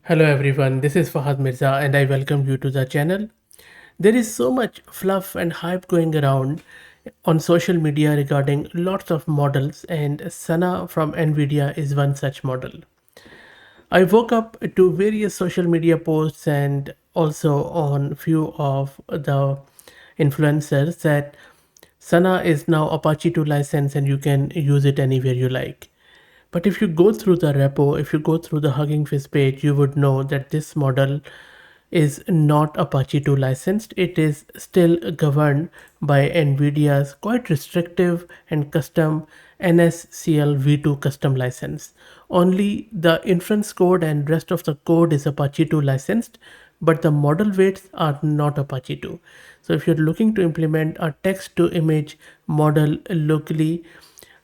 Hello everyone, this is Fahad Mirza and I welcome you to the channel. There is so much fluff and hype going around on social media regarding lots of models, and Sana from NVIDIA is one such model. I woke up to various social media posts and also on few of the influencers that Sana is now Apache 2 license and you can use it anywhere you like. But if you go through the repo, if you go through the Hugging Face page, you would know that this model is not Apache 2 licensed. It is still governed by NVIDIA's quite restrictive and custom NSCL v2 custom license. Only the inference code and rest of the code is Apache 2 licensed, but the model weights are not Apache 2. So if you're looking to implement a text to image model locally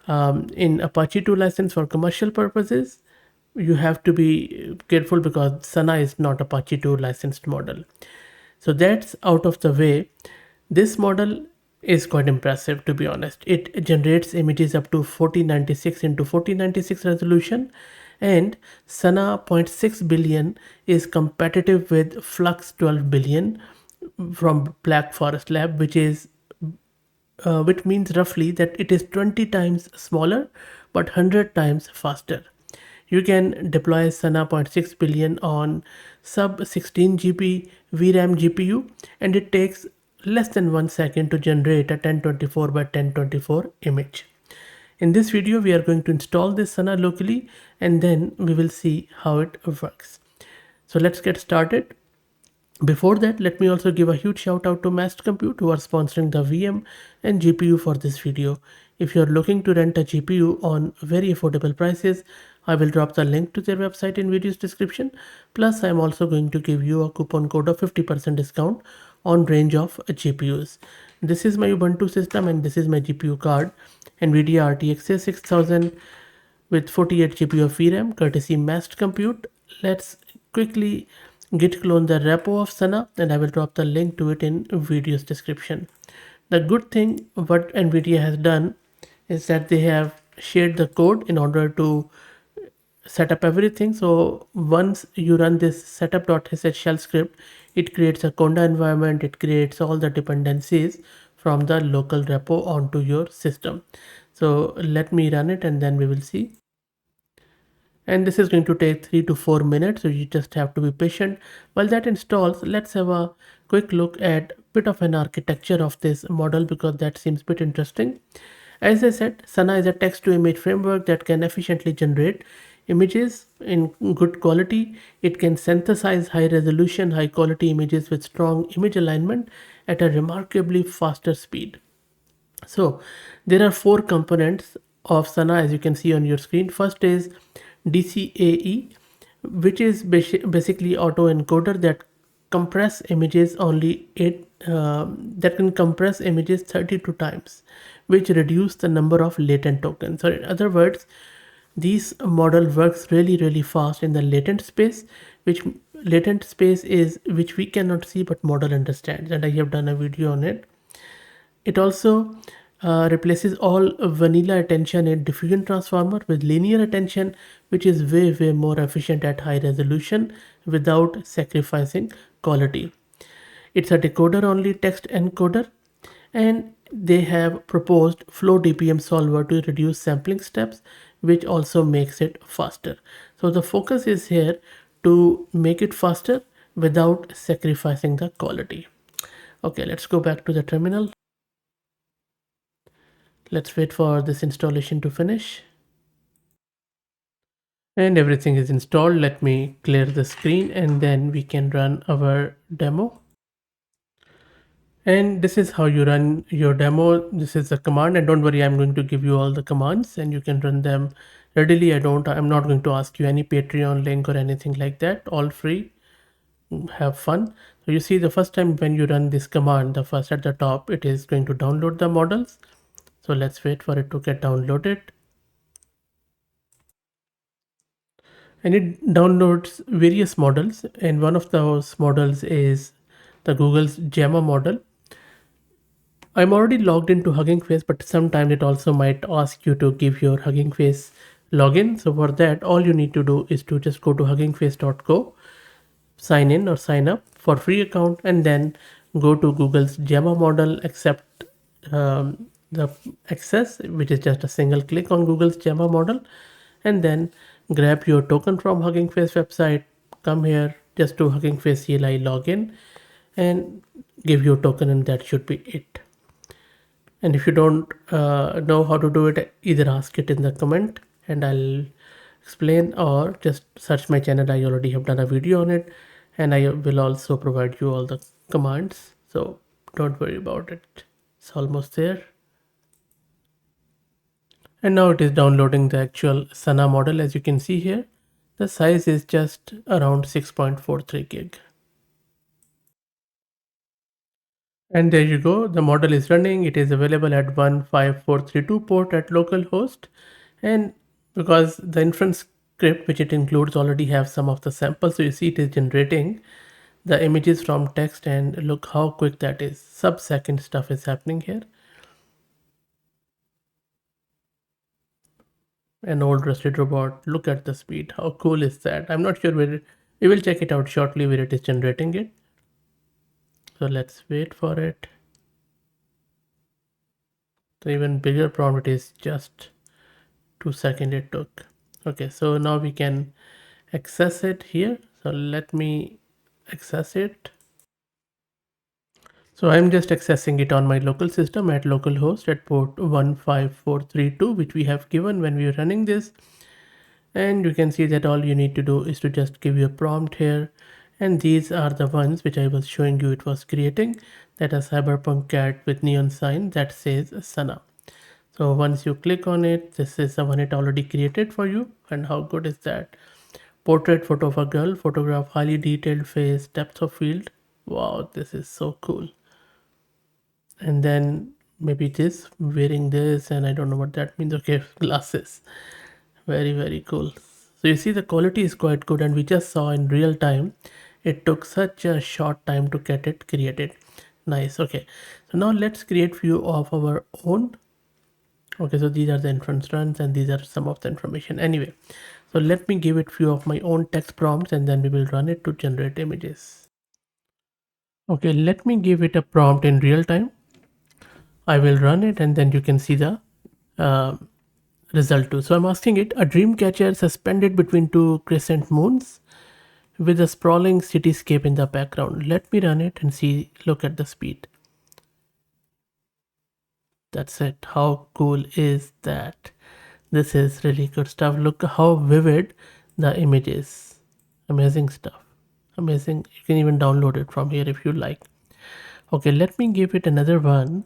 in Apache 2 license for commercial purposes, you have to be careful because Sana is not Apache 2 licensed model. So that's out of the way. This model is quite impressive, to be honest. It generates images up to 1496 into 1496 resolution, and Sana zero point 0.6 billion is competitive with Flux 12 billion from Black Forest Lab, which means roughly that it is 20 times smaller but 100 times faster. You can deploy Sana zero point 0.6 billion on sub 16 GB VRAM GPU, and it takes less than 1 second to generate a 1024 by 1024 image. In this video, we are going to install this Sana locally and then we will see how it works. So let's get started. Before that, let me also give a huge shout out to Mast Compute who are sponsoring the VM and GPU for this video. If you're looking to rent a GPU on very affordable prices, I will drop the link to their website in video's description. Plus, I'm also going to give you a coupon code of 50% discount on range of GPUs. This is my Ubuntu system and this is my GPU card, NVIDIA RTX 6000 with 48 GB of VRAM, courtesy Mast Compute. Let's quickly git clone the repo of Sana and I will drop the link to it in video's description. The good thing what NVIDIA has done is that they have shared the code in order to set up everything. So once you run this setup.sh shell script, it creates a Conda environment, it creates all the dependencies from the local repo onto your system. So let me run it and then we will see. And this is going to take 3 to 4 minutes, so you just have to be patient. While that installs, let's have a quick look at a bit of an architecture of this model because that seems a bit interesting. As I said, Sana is a text to image framework that can efficiently generate images in good quality. It can synthesize high resolution, high quality images with strong image alignment at a remarkably faster speed. So there are 4 components of Sana as you can see on your screen. First is DCAE, which is basically autoencoder that compress images only 8 that can compress images 32 times, which reduce the number of latent tokens. So in other words, this model works really fast in the latent space, which latent space is which we cannot see but model understands, and I have done a video on it. It also replaces all vanilla attention in diffusion transformer with linear attention, which is way more efficient at high resolution without sacrificing quality. It's a decoder only text encoder, and they have proposed flow DPM solver to reduce sampling steps, which also makes it faster. So the focus is here to make it faster without sacrificing the quality. Okay, let's go back to the terminal. Let's wait for this installation to finish. And everything is installed. Let me clear the screen and then we can run our demo. And this is how you run your demo. This is the command, and don't worry, I'm going to give you all the commands and you can run them readily. I'm not going to ask you any Patreon link or anything like that. All free. Have fun. So you see the first time when you run this command, the first at the top, it is going to download the models. So let's wait for it to get downloaded. And it downloads various models, and one of those models is the Google's Gemma model. I'm already logged into Hugging Face, but sometimes it also might ask you to give your Hugging Face login. So for that, all you need to do is to just go to huggingface.co sign in or sign up for free account, and then go to Google's Gemma model, accept the access, which is just a single click on Google's Gemma model, and then grab your token from Hugging Face website, come here just to Hugging Face CLI login, and give your token, and that should be it. And if you don't know how to do it, either ask it in the comment and I'll explain, or just search my channel. I already have done a video on it, and I will also provide you all the commands, so don't worry about it. It's almost there. And now it is downloading the actual Sana model. As you can see here, the size is just around 6.43 gig. And there you go, the model is running. It is available at 15432 port at localhost. And because the inference script which it includes already have some of the samples, so you see it is generating the images from text, and look how quick that is. Sub-second stuff is happening here. An old rusted robot. Look at the speed. How cool is that? I'm not sure where we will check it out shortly where it is generating it. So let's wait for it. The even bigger prompt, it is just 2 seconds it took. Okay, so now we can access it here. So let me access it. So I'm just accessing it on my local system at localhost at port 15432, which we have given when we are running this. And you can see that all you need to do is to just give you a prompt here, and these are the ones which I was showing you it was creating. That is cyberpunk cat with neon sign that says Sana. So once you click on it, this is the one it already created for you. And how good is that? Portrait photo of a girl, photograph, highly detailed face, depth of field. Wow, this is so cool. And then maybe this, wearing this, and I don't know what that means. Okay, glasses. Very cool. So you see the quality is quite good, and we just saw in real time. It took such a short time to get it created. Nice. Okay, so now let's create few of our own. Okay, so these are the inference runs, and these are some of the information. Anyway, so let me give it few of my own text prompts, and then we will run it to generate images. Okay, let me give it a prompt in real time. I will run it, and then you can see the uh, result too. So I'm asking it, a dream catcher suspended between two crescent moons with a sprawling cityscape in the background. Let me run it and see, look at the speed. That's it. How cool is that? This is really good stuff. Look how vivid the image is. Amazing stuff. Amazing. You can even download it from here if you like. Okay, let me give it another one.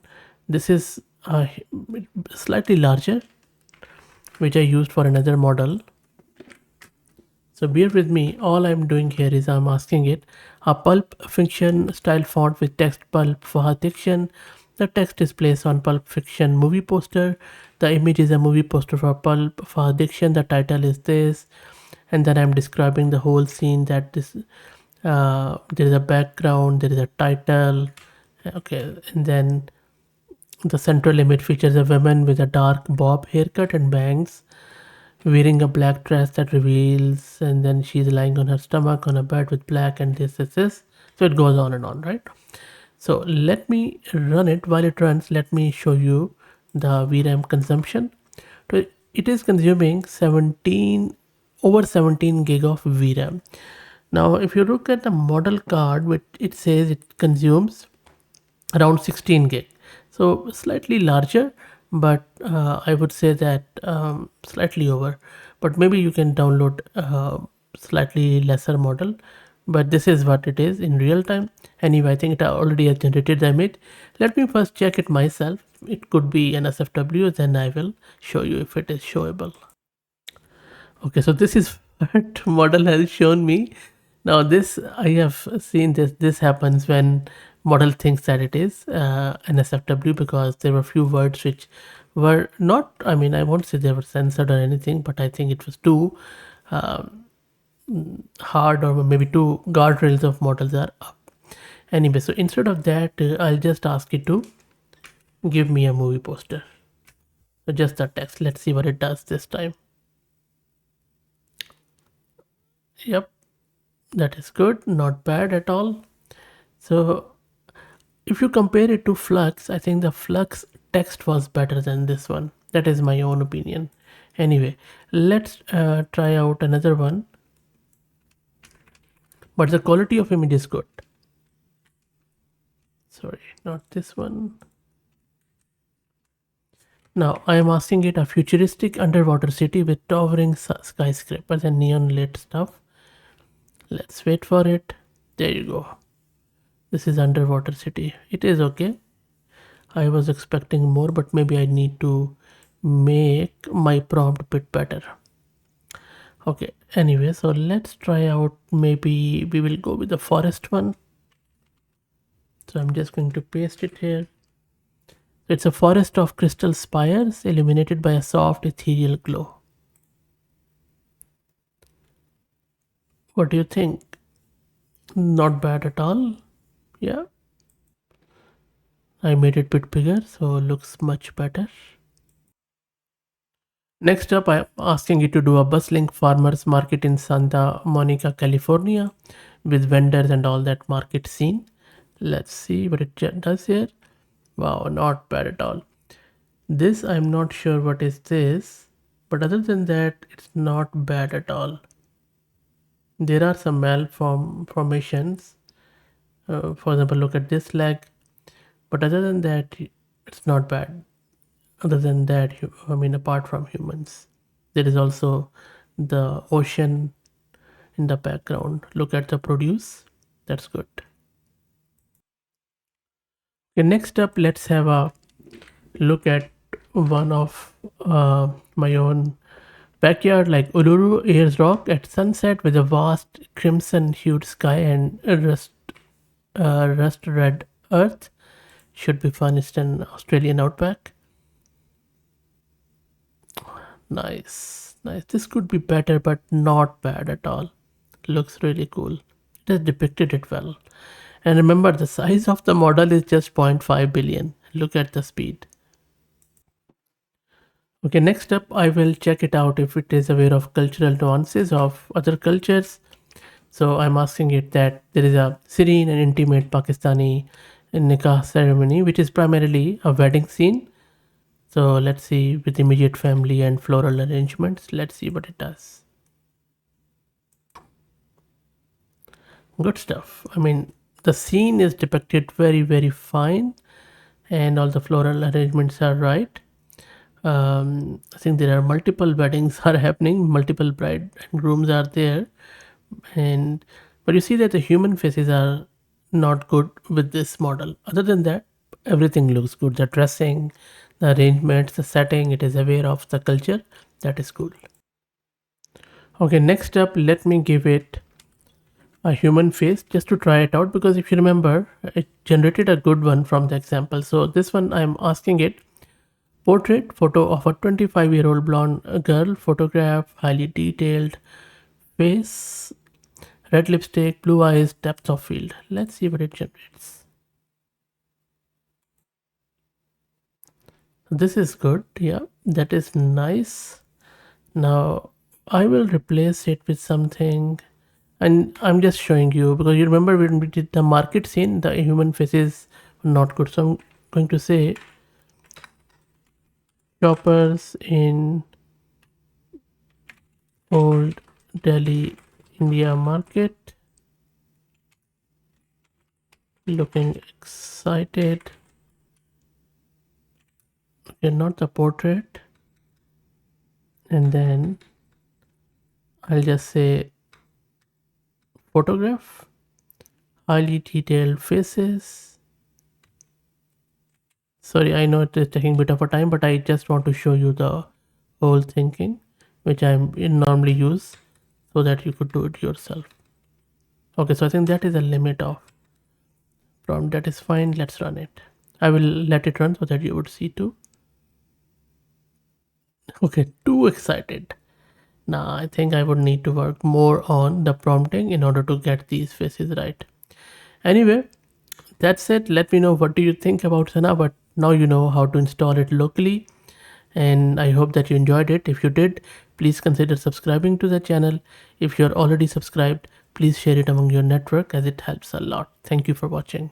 This is slightly larger, which I used for another model. So bear with me. All I'm doing here is I'm asking it a pulp fiction style font with text pulp for fiction. The text is placed on Pulp Fiction movie poster. The image is a movie poster for Pulp for Addiction. The title is this, and then I'm describing the whole scene. That this there is a background, there is a title. Okay, and then the central image features a woman with a dark bob haircut and bangs, wearing a black dress that reveals, and then she's lying on her stomach on a bed with black, and this. So it goes on and on, right? So let me run it. While it runs, let me show you the VRAM consumption. So it is consuming 17 over 17 gig of VRAM. Now, if you look at the model card, which it says it consumes around 16 gig, so slightly larger, but I would say that slightly over, but maybe you can download slightly lesser model, but this is what it is in real time. Anyway, I think it already has generated the image. Let me first check it myself. It could be an SFW, then I will show you if it is showable. Okay, so this is what model has shown me. Now this, I have seen this happens when model thinks that it is an SFW, because there were few words which were not, I mean, I won't say they were censored or anything, but I think it was too hard, or maybe two guardrails of models are up. Anyway, so instead of that, I'll just ask it to give me a movie poster. So just the text. Let's see what it does this time. Yep, That is good, not bad at all. So if you compare it to Flux, I think the Flux text was better than this one. That is my own opinion. Anyway, let's try out another one. But the quality of image is good. Sorry, not this one. Now I am asking it a futuristic underwater city with towering skyscrapers and neon lit stuff. Let's wait for it. There you go. This is underwater city. It is okay. I was expecting more, but maybe I need to make my prompt a bit better. Okay, anyway, so let's try out, maybe we will go with the forest one. So I'm just going to paste it here. It's a forest of crystal spires illuminated by a soft ethereal glow. What do you think? Not bad at all. Yeah, I made it a bit bigger, so it looks much better. Next up, I'm asking it to do a bustling farmers market in Santa Monica, California, with vendors and all that market scene. Let's see what it does here. Wow, not bad at all. This, I'm not sure what is this, but other than that, it's not bad at all. There are some malformations. For example, look at this leg, but other than that, it's not bad. Other than that, I mean, apart from humans, there is also the ocean in the background. Look at the produce. That's good. Okay, next up, let's have a look at one of my own backyard, like Uluru Ayers Rock at sunset with a vast crimson hued sky and rust red earth. Should be fun. It's an Australian outback. Nice, nice. This could be better, but not bad at all. Looks really cool. It has depicted it well. And remember, the size of the model is just 0.5 billion. Look at the speed. Okay, next up, I will check it out if it is aware of cultural nuances of other cultures. So I'm asking it that there is a serene and intimate Pakistani nikah ceremony, which is primarily a wedding scene. So let's see, with immediate family and floral arrangements. Let's see what it does. Good stuff. I mean, the scene is depicted very, very fine, and all the floral arrangements are right. I think there are multiple weddings are happening, multiple bride and grooms are there, and but you see that the human faces are not good with this model. Other than that, everything looks good. The dressing, the arrangements, the setting, it is aware of the culture. That is cool. Okay, next up, let me give it a human face just to try it out, because if you remember, it generated a good one from the example. So this one, I'm asking it portrait photo of a 25-year-old blonde girl, photograph, highly detailed face, red lipstick, blue eyes, depth of field. Let's see what it generates. This is good. Yeah, that is nice. Now I will replace it with something, and I'm just showing you because you remember when we did the market scene, the human faces were not good. So I'm going to say shoppers in Old Delhi India market looking excited. Okay, not the portrait. And then I'll just say photograph, highly detailed faces. Sorry, I know it is taking a bit of a time, but I just want to show you the whole thinking, which I normally use, so that you could do it yourself. Okay, so I think that is a limit of prompt. That is fine. Let's run it. I will let it run so that you would see too. Okay, too excited. Now I think I would need to work more on the prompting in order to get these faces right. Anyway, that's it. Let me know what do you think about Sana, but now you know how to install it locally. And I hope that you enjoyed it. If you did, please consider subscribing to the channel. If you're already subscribed, Please share it among your network as it helps a lot. Thank you for watching.